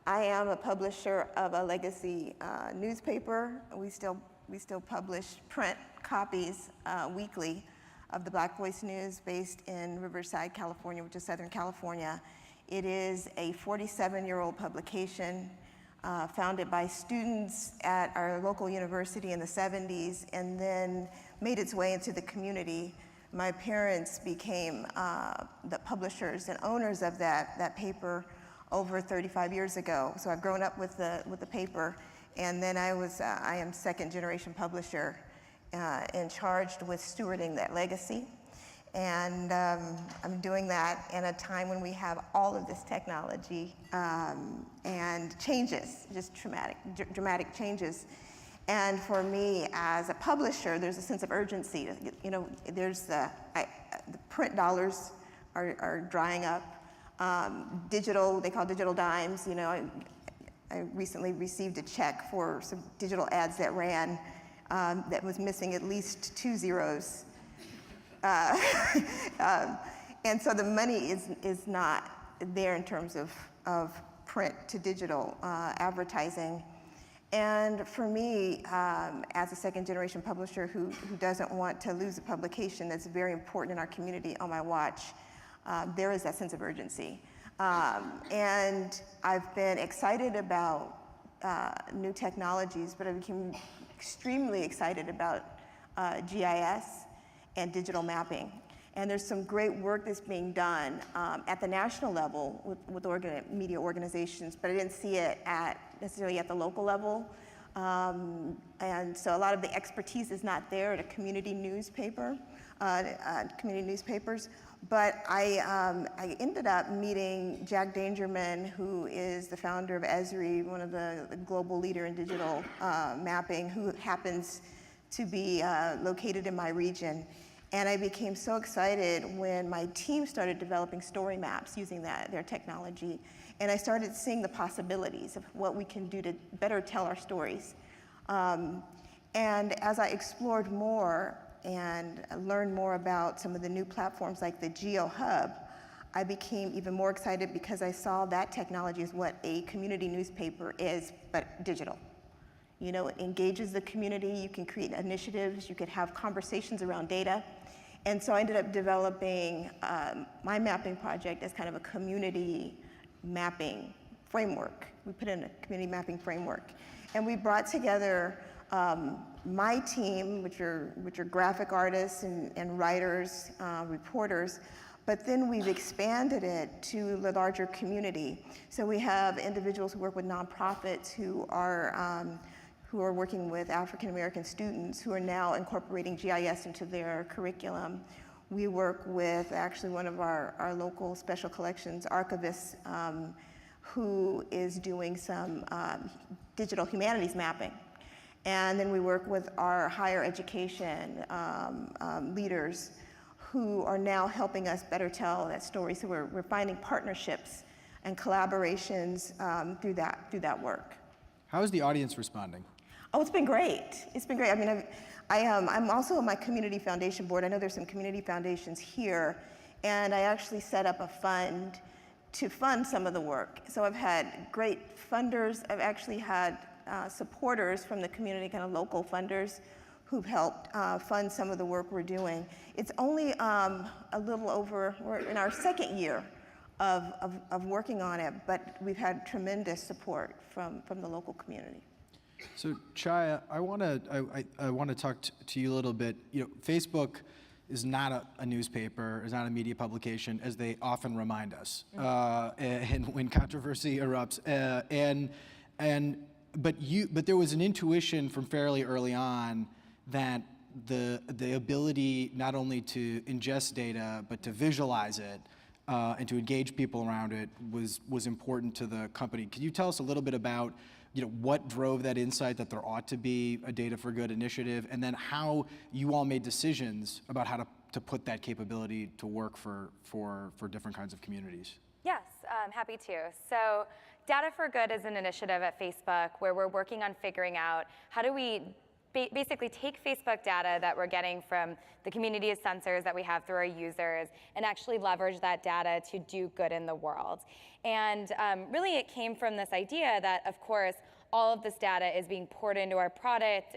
I am a publisher of a legacy newspaper. We still publish print copies weekly of the Black Voice News based in Riverside, California, which is Southern California. It is a 47-year-old publication founded by students at our local university in the 70s and then made its way into the community. My parents became the publishers and owners of that paper over 35 years ago. So I've grown up with the paper, and then I am second-generation publisher and charged with stewarding that legacy. And I'm doing that in a time when we have all of this technology and changes, just dramatic changes. And for me, as a publisher, there's a sense of urgency. You know, there's the print dollars are drying up. Digital, they call digital dimes. You know, I recently received a check for some digital ads that ran that was missing at least 2 zeros. And so the money is not there in terms of print to digital advertising. And for me, as a second-generation publisher who doesn't want to lose a publication that's very important in our community on my watch, there is that sense of urgency. And I've been excited about new technologies, but I became extremely excited about GIS and digital mapping. And there's some great work that's being done at the national level with media organizations, but I didn't see it necessarily at the local level. And so a lot of the expertise is not there at a community newspapers. But I ended up meeting Jack Dangerman, who is the founder of Esri, one of the global leader in digital mapping, who happens to be located in my region. And I became so excited when my team started developing story maps using their technology. And I started seeing the possibilities of what we can do to better tell our stories. And as I explored more and learned more about some of the new platforms like the Geo Hub, I became even more excited because I saw that technology as what a community newspaper is, but digital. You know, it engages the community, you can create initiatives, you could have conversations around data. And so I ended up developing my mapping project as kind of a community mapping framework. We put in a community mapping framework. And we brought together my team, which are graphic artists and writers, reporters, but then we've expanded it to the larger community. So we have individuals who work with nonprofits who are working with African American students who are now incorporating GIS into their curriculum. We work with actually one of our local special collections archivists who is doing some digital humanities mapping. And then we work with our higher education leaders who are now helping us better tell that story. So we're finding partnerships and collaborations through that work. How is the audience responding? Oh, it's been great. It's been great. I mean, I'm also on my community foundation board. I know there's some community foundations here, and I actually set up a fund to fund some of the work. So I've had great funders. I've actually had supporters from the community, kind of local funders, who've helped fund some of the work we're doing. It's only a little over, we're in our second year of working on it, but we've had tremendous support from the local community. So Chaya, I want to talk to you a little bit. You know, Facebook is not a newspaper, is not a media publication, as they often remind us, and when controversy erupts. But there was an intuition from fairly early on that the ability not only to ingest data but to visualize it and to engage people around it was important to the company. Could you tell us a little bit about what drove that insight that there ought to be a Data for Good initiative, and then how you all made decisions about how to put that capability to work for different kinds of communities? Yes, I'm happy to. So Data for Good is an initiative at Facebook where we're working on figuring out how do we basically take Facebook data that we're getting from the community of sensors that we have through our users and actually leverage that data to do good in the world. And really it came from this idea that, of course, all of this data is being poured into our products,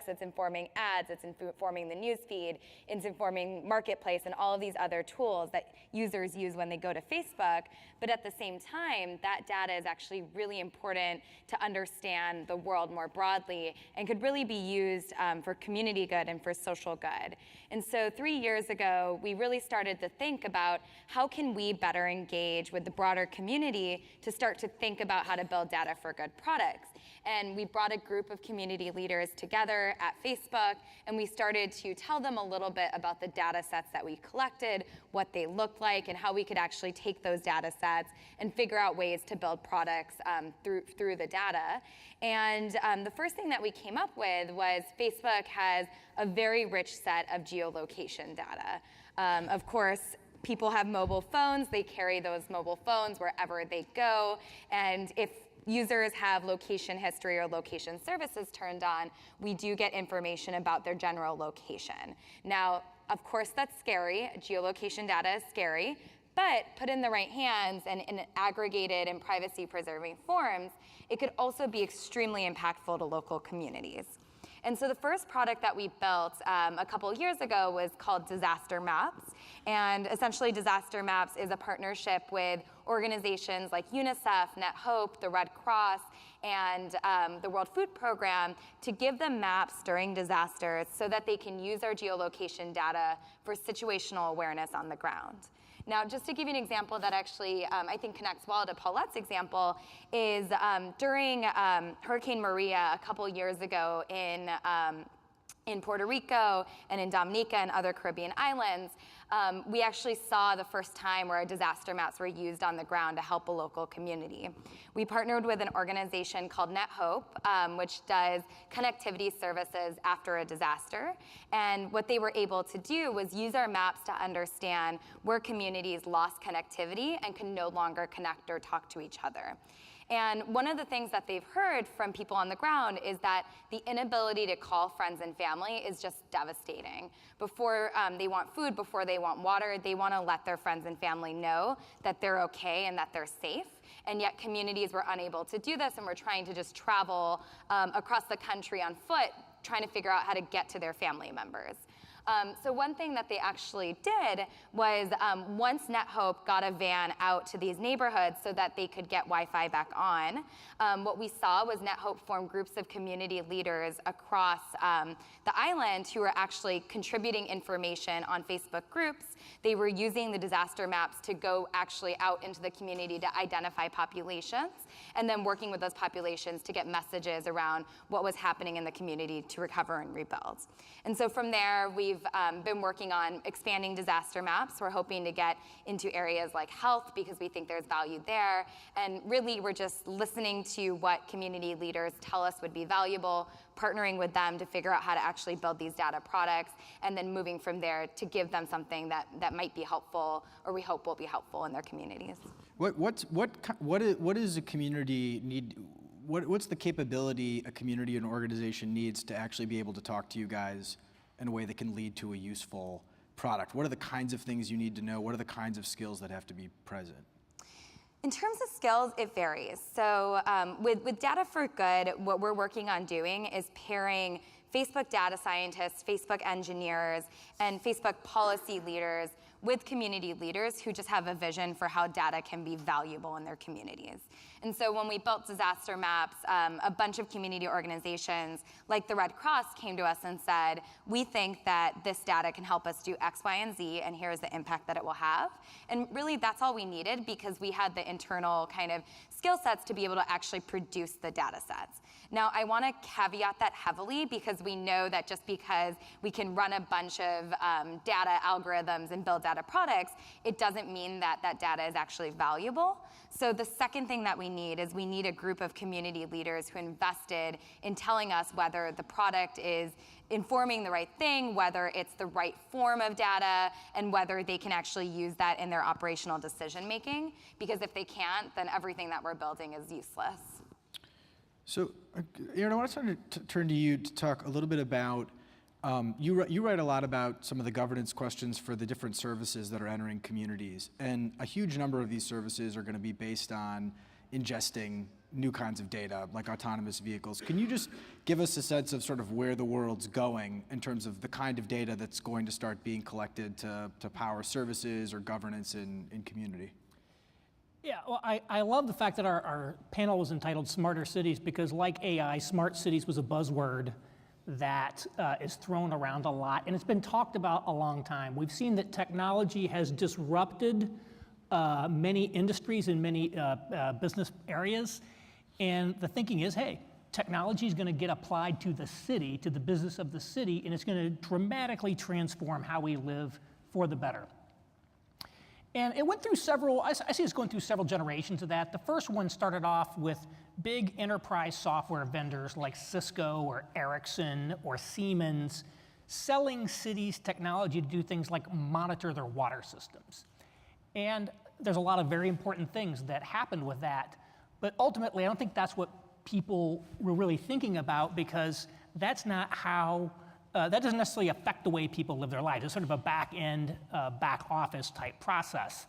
it's informing ads, it's informing the news feed, it's informing Marketplace and all of these other tools that users use when they go to Facebook. But at the same time, that data is actually really important to understand the world more broadly and could really be used for community good and for social good. And so 3 years ago, we really started to think about how can we better engage with the broader community to start to think about how to build data for good products. And we brought a group of community leaders together at Facebook, and we started to tell them a little bit about the data sets that we collected, what they looked like, and how we could actually take those data sets and figure out ways to build products through the data. And the first thing that we came up with was Facebook has a very rich set of geolocation data. Of course, people have mobile phones. They carry those mobile phones wherever they go. And if users have location history or location services turned on, we do get information about their general location. Now, of course, that's scary. Geolocation data is scary. But put in the right hands and in aggregated and privacy-preserving forms, it could also be extremely impactful to local communities. And so the first product that we built a couple years ago was called Disaster Maps. And essentially, Disaster Maps is a partnership with organizations like UNICEF, Net Hope, the Red Cross, and the World Food Program to give them maps during disasters so that they can use our geolocation data for situational awareness on the ground. Now, just to give you an example that actually I think connects well to Paulette's example is during Hurricane Maria a couple years ago in Puerto Rico and in Dominica and other Caribbean islands, we actually saw the first time where disaster maps were used on the ground to help a local community. We partnered with an organization called Net Hope, which does connectivity services after a disaster. And what they were able to do was use our maps to understand where communities lost connectivity and can no longer connect or talk to each other. And one of the things that they've heard from people on the ground is that the inability to call friends and family is just devastating. Before they want food, before they want water, they want to let their friends and family know that they're okay and that they're safe. And yet communities were unable to do this and were trying to just travel across the country on foot, trying to figure out how to get to their family members. So one thing that they actually did was once Net Hope got a van out to these neighborhoods so that they could get Wi-Fi back on, what we saw was Net Hope form groups of community leaders across the island who were actually contributing information on Facebook groups. They were using the disaster maps to go actually out into the community to identify populations, and then working with those populations to get messages around what was happening in the community to recover and rebuild. And so from there, we've been working on expanding disaster maps. We're hoping to get into areas like health because we think there's value there. And really, we're just listening to what community leaders tell us would be valuable, partnering with them to figure out how to actually build these data products, and then moving from there to give them something that might be helpful, or we hope will be helpful in their communities. What does a community need? What's the capability a community and organization needs to actually be able to talk to you guys in a way that can lead to a useful product? What are the kinds of things you need to know? What are the kinds of skills that have to be present? In terms of skills, it varies. So with Data for Good, what we're working on doing is pairing Facebook data scientists, Facebook engineers, and Facebook policy leaders with community leaders who just have a vision for how data can be valuable in their communities. And so when we built disaster maps, a bunch of community organizations like the Red Cross came to us and said, we think that this data can help us do X, Y, and Z, and here's the impact that it will have. And really, that's all we needed because we had the internal kind of skill sets to be able to actually produce the data sets. Now, I want to caveat that heavily because we know that just because we can run a bunch of data algorithms and build data products, it doesn't mean that that data is actually valuable. So the second thing that we need is we need a group of community leaders who invested in telling us whether the product is informing the right thing, whether it's the right form of data, and whether they can actually use that in their operational decision making. Because if they can't, then everything that we're building is useless. So, Aaron, I want to turn to you to talk a little bit about, you write a lot about some of the governance questions for the different services that are entering communities. And a huge number of these services are going to be based on ingesting new kinds of data, like autonomous vehicles. Can you just give us a sense of sort of where the world's going in terms of the kind of data that's going to start being collected to power services or governance in community? Yeah, well, I love the fact that our panel was entitled Smarter Cities, because like AI, smart cities was a buzzword that is thrown around a lot, and it's been talked about a long time. We've seen that technology has disrupted many industries and many business areas, and the thinking is, hey, technology is going to get applied to the city, to the business of the city, and it's going to dramatically transform how we live for the better. And it went through several, I see it's going through several generations of that. The first one started off with big enterprise software vendors like Cisco or Ericsson or Siemens selling cities technology to do things like monitor their water systems. And there's a lot of very important things that happened with that. But ultimately, I don't think that's what people were really thinking about, because that's not how, that doesn't necessarily affect the way people live their lives. It's sort of a back-end, back-office type process.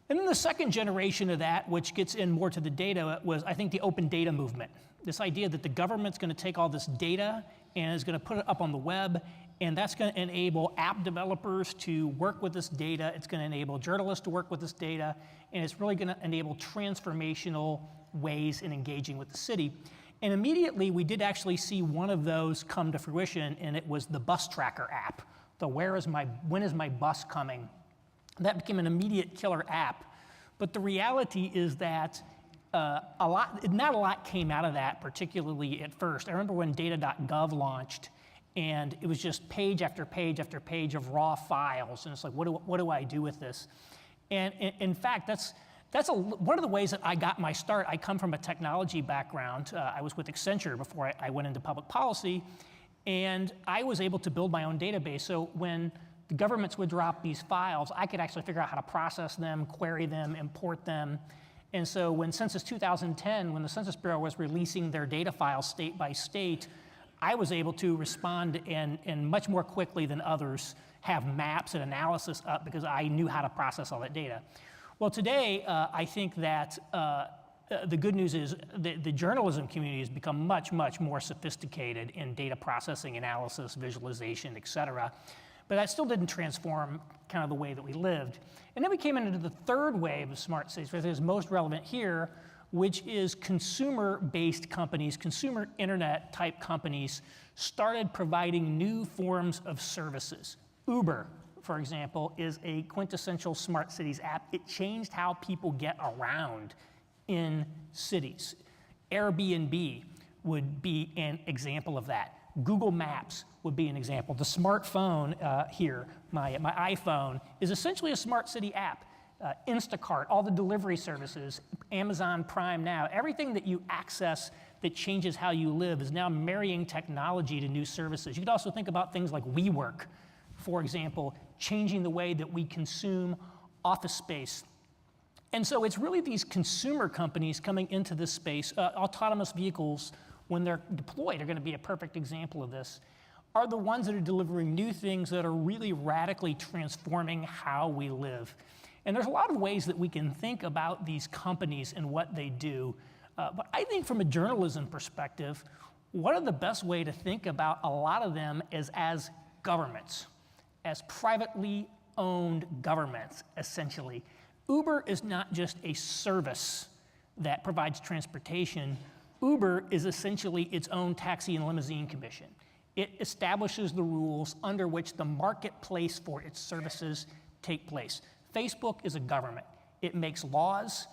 And then the second generation of that, which gets in more to the data, was, I think, the open data movement. This idea that the government's going to take all this data and is going to put it up on the web, and that's going to enable app developers to work with this data. It's going to enable journalists to work with this data, and it's really going to enable transformational ways in engaging with the city. And immediately, we did actually see one of those come to fruition, and it was the bus tracker app, the when is my bus coming? That became an immediate killer app. But the reality is that not a lot came out of that, particularly at first. I remember when data.gov launched, and it was just page after page after page of raw files, and it's like, what do I do with this? And in fact, that's one of the ways that I got my start. I come from a technology background. I was with Accenture before I went into public policy, and I was able to build my own database. So when the governments would drop these files, I could actually figure out how to process them, query them, import them. And so when Census 2010, when the Census Bureau was releasing their data files state by state, I was able to respond and much more quickly than others have maps and analysis up, because I knew how to process all that data. Well, today, I think that the good news is the journalism community has become much, much more sophisticated in data processing, analysis, visualization, et cetera. But that still didn't transform kind of the way that we lived. And then we came into the third wave of smart cities, which is most relevant here, which is consumer-based companies, consumer internet-type companies started providing new forms of services. Uber, for example, is a quintessential smart cities app. It changed how people get around in cities. Airbnb would be an example of that. Google Maps would be an example. The smartphone here, my iPhone, is essentially a smart city app. Instacart, all the delivery services, Amazon Prime Now, everything that you access that changes how you live is now marrying technology to new services. You could also think about things like WeWork, for example, changing the way that we consume office space. And so it's really these consumer companies coming into this space. Autonomous vehicles, when they're deployed, are going to be a perfect example of this, are the ones that are delivering new things that are really radically transforming how we live. And there's a lot of ways that we can think about these companies and what they do. But I think from a journalism perspective, one of the best way to think about a lot of them is as governments, as privately owned governments, essentially. Uber is not just a service that provides transportation. Uber is essentially its own taxi and limousine commission. It establishes the rules under which the marketplace for its services take place. Facebook is a government. It makes laws.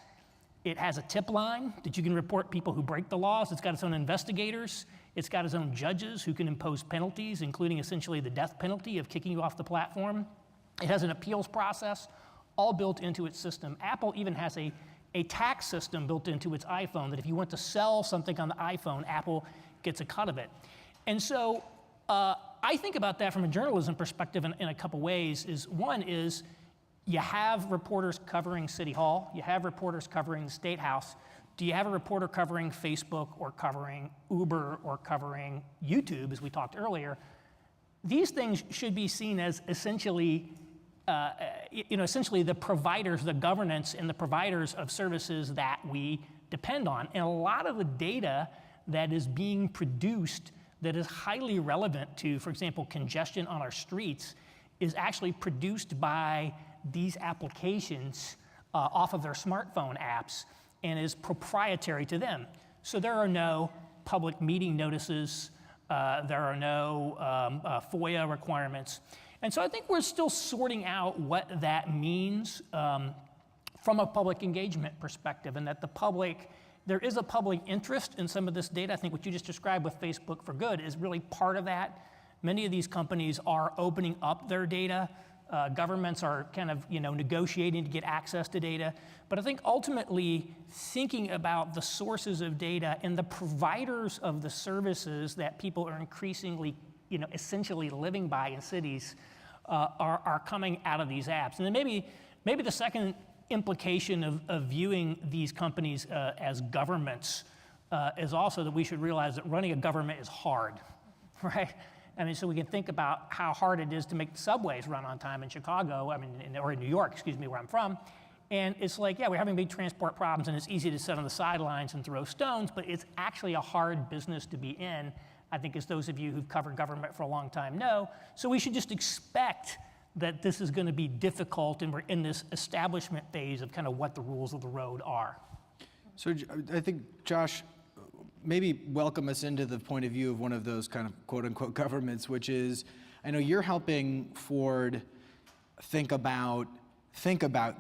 It has a tip line that you can report people who break the laws. It's got its own investigators. It's got its own judges who can impose penalties, including essentially the death penalty of kicking you off the platform. It has an appeals process, all built into its system. Apple even has a tax system built into its iPhone that if you want to sell something on the iPhone, Apple gets a cut of it. And so I think about that from a journalism perspective in a couple ways. One is you have reporters covering City Hall, you have reporters covering the State House. Do you have a reporter covering Facebook or covering Uber or covering YouTube, as we talked earlier? These things should be seen as essentially, essentially the providers, the governance and the providers of services that we depend on. And a lot of the data that is being produced that is highly relevant to, for example, congestion on our streets is actually produced by these applications off of their smartphone apps and is proprietary to them. So there are no public meeting notices, there are no FOIA requirements. And so I think we're still sorting out what that means from a public engagement perspective, and that there is a public interest in some of this data. I think what you just described with Facebook for Good is really part of that. Many of these companies are opening up their data. Governments are kind of negotiating to get access to data. But I think ultimately thinking about the sources of data and the providers of the services that people are increasingly essentially living by in cities are coming out of these apps. And then maybe the second implication of viewing these companies as governments is also that we should realize that running a government is hard, right? I mean, so we can think about how hard it is to make the subways run on time in Chicago, or in New York, where I'm from. And it's like, yeah, we're having big transport problems, and it's easy to sit on the sidelines and throw stones, but it's actually a hard business to be in, I think, as those of you who've covered government for a long time know. So we should just expect that this is going to be difficult, and we're in this establishment phase of kind of what the rules of the road are. So I think, Josh, maybe welcome us into the point of view of one of those kind of quote-unquote governments, which is, I know you're helping Ford think about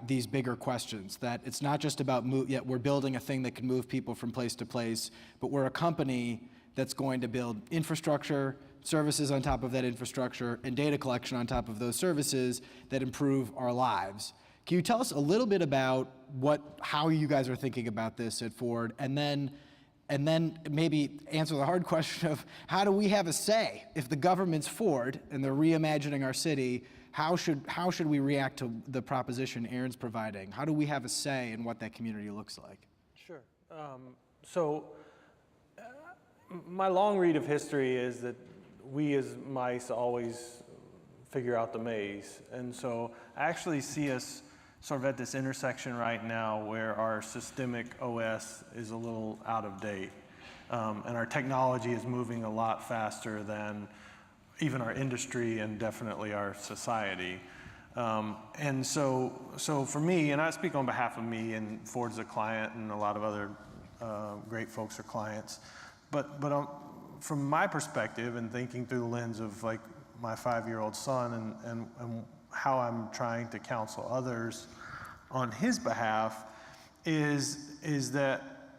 these bigger questions, that it's not just about we're building a thing that can move people from place to place, but we're a company that's going to build infrastructure, services on top of that infrastructure, and data collection on top of those services that improve our lives. Can you tell us a little bit about how you guys are thinking about this at Ford, and then maybe answer the hard question of how do we have a say? If the government's Ford and they're reimagining our city, how should we react to the proposition Aaron's providing? How do we have a say in what that community looks like? Sure. My long read of history is that we as mice always figure out the maze. And so I actually see us sort of at this intersection right now where our systemic OS is a little out of date. And our technology is moving a lot faster than even our industry and definitely our society. And so for me, and I speak on behalf of me, and Ford's a client and a lot of other great folks are clients, but from my perspective and thinking through the lens of like my 5-year-old son and how I'm trying to counsel others on his behalf is that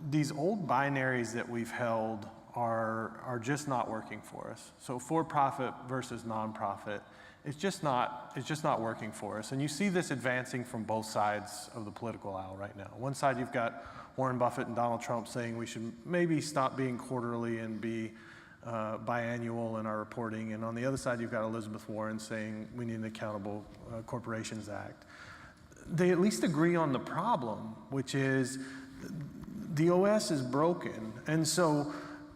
these old binaries that we've held are just not working for us. So for-profit versus nonprofit, it's just not working for us. And you see this advancing from both sides of the political aisle right now. One side you've got Warren Buffett and Donald Trump saying we should maybe stop being quarterly and be biannual in our reporting. And on the other side, you've got Elizabeth Warren saying we need an Accountable Corporations Act. They at least agree on the problem, which is the OS is broken. And so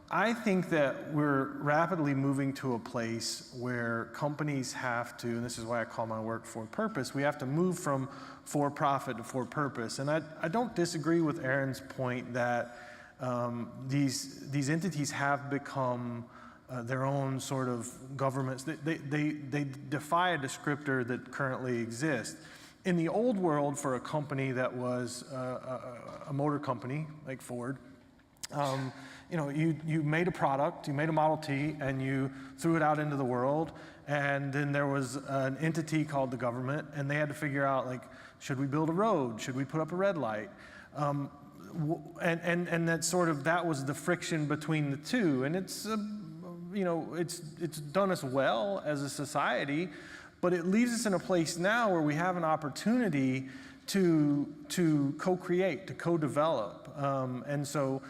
I think that we're rapidly moving to a place where companies have to, and this is why I call my work for purpose, we have to move from for-profit to for-purpose. And I don't disagree with Aaron's point that these entities have become their own sort of governments. They defy a descriptor that currently exists. In the old world, for a company that was a motor company like Ford, you made a product, you made a Model T, and you threw it out into the world, and then there was an entity called the government, and they had to figure out, like, should we build a road? Should we put up a red light? And that was the friction between the two, and it's done us well as a society, but it leaves us in a place now where we have an opportunity to co-create, to co-develop, and so.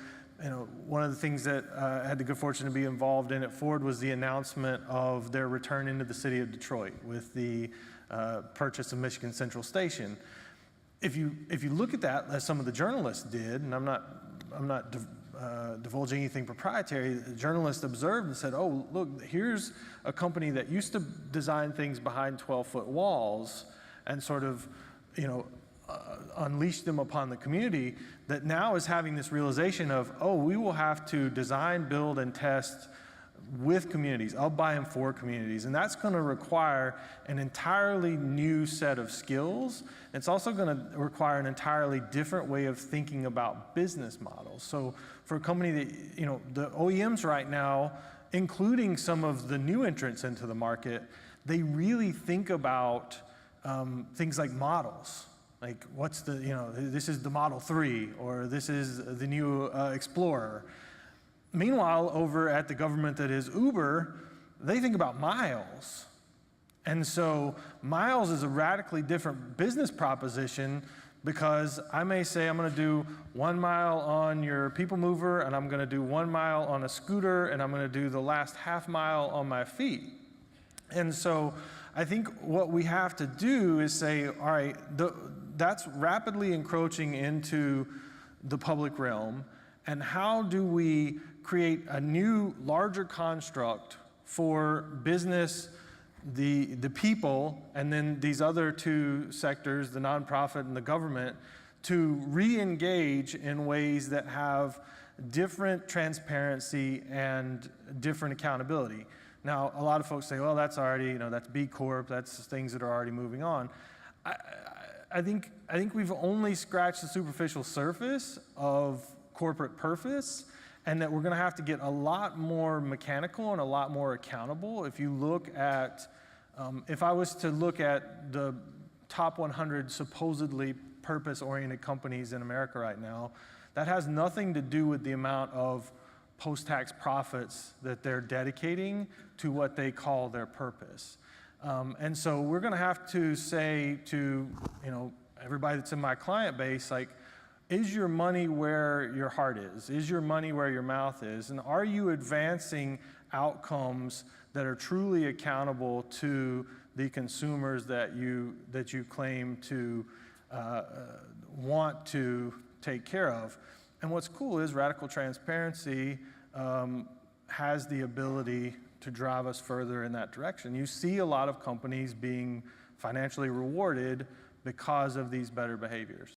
One of the things that I had the good fortune to be involved in at Ford was the announcement of their return into the city of Detroit with the purchase of Michigan Central Station. if you look at that, as some of the journalists did, and I'm not divulging anything proprietary, the journalists observed and said, oh, look, here's a company that used to design things behind 12-foot walls and sort of, unleash them upon the community, that now is having this realization of, oh, we will have to design, build, and test with communities, of, by, and for communities. And that's going to require an entirely new set of skills. It's also going to require an entirely different way of thinking about business models. So for a company that, the OEMs right now, including some of the new entrants into the market, they really think about things like models. Like, what's the, this is the Model 3, or this is the new Explorer. Meanwhile, over at the government that is Uber, they think about miles. And so miles is a radically different business proposition, because I may say I'm going to do 1 mile on your people mover, and I'm going to do 1 mile on a scooter, and I'm going to do the last half mile on my feet. And so I think what we have to do is say, all right, that's rapidly encroaching into the public realm, and how do we create a new, larger construct for business, the people, and then these other two sectors, the nonprofit and the government, to re-engage in ways that have different transparency and different accountability. Now, a lot of folks say, well, that's already, that's B Corp, that's things that are already moving on. I think we've only scratched the superficial surface of corporate purpose, and that we're going to have to get a lot more mechanical and a lot more accountable. If you look at, if I was to look at the top 100 supposedly purpose-oriented companies in America right now, that has nothing to do with the amount of post-tax profits that they're dedicating to what they call their purpose. And so we're going to have to say to everybody that's in my client base, like, is your money where your heart is? Is your money where your mouth is? And are you advancing outcomes that are truly accountable to the consumers that you claim to want to take care of? And what's cool is radical transparency has the ability to drive us further in that direction. You see a lot of companies being financially rewarded because of these better behaviors.